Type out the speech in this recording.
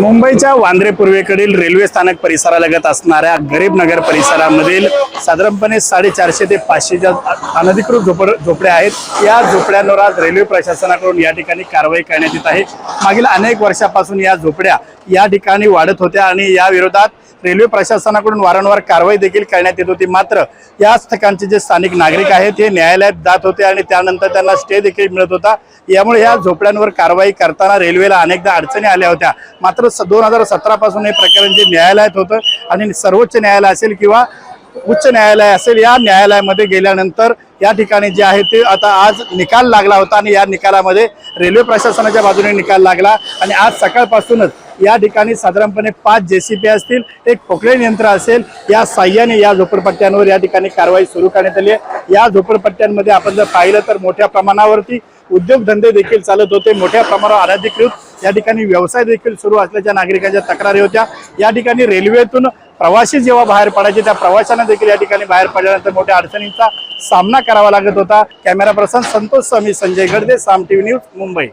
मुंबईच्या वांद्रे पूर्वेकडील रेल्वे स्थानक परिसरालगत असणाऱ्या गरीब नगर परिसरामधील साधारणपणे 450 ते 500च्या अनधिकृत झोपड्या आहेत। या झोपड्यांवर आज रेल्वे प्रशासनाकडून या ठिकाणी कारवाई करण्यात येत आहे। मागील अनेक वर्षापासून या झोपड्या या ठिकाणी वाढत होत्या आणि या विरोधात रेल्वे प्रशासनाकडून वारंवार कारवाई देखील करण्यात येत होती। मात्र या ठिकाणचे जे स्थानिक नागरिक आहेत ते न्यायालयात जात होते आणि त्यानंतर त्यांना स्टे देखील मिळत होता। यामुळे या झोपड्यांवर कारवाई करताना रेल्वेला अनेकदा अडचणी आल्या होत्या। मात्र 2017 पासून हे प्रकरण जे न्यायालयात होतं आणि सर्वोच्च न्यायालय असेल किंवा उच्च न्यायालय असेल, या न्यायालयामध्ये गेल्यानंतर या ठिकाणी जे आहे ते आता आज निकाल लागला होता आणि या निकालामध्ये रेल्वे प्रशासनाच्या बाजूने निकाल लागला आणि आज सकाळपासूनच या ठिकाणी साधारणपणे 5 JCB असतील, एक पोकलेन यंत्र असेल, या साह्याने या झोपडपट्ट्यांवर या ठिकाणी कारवाई सुरू करण्यात आली आहे। या झोपडपट्ट्यांमध्ये आपण जर पाहिलं तर मोठ्या प्रमाणावरती उद्योगधंदे देखील चालत होते, मोठ्या प्रमाणावर अनधिकृत या ठिकाणी व्यवसाय देखील सुरू असल्याच्या नागरिकांच्या तक्रारी होत्या। या ठिकाणी रेल्वेतून प्रवासी जेव्हा बाहेर पडायचे त्या प्रवाशांना देखील या ठिकाणी बाहेर पडल्यानंतर मोठ्या अडचणींचा सामना करावा लागत होता। कॅमेरा पर्सन संतोष स्वामी, संजय गडदे, साम TV न्यूज, मुंबई।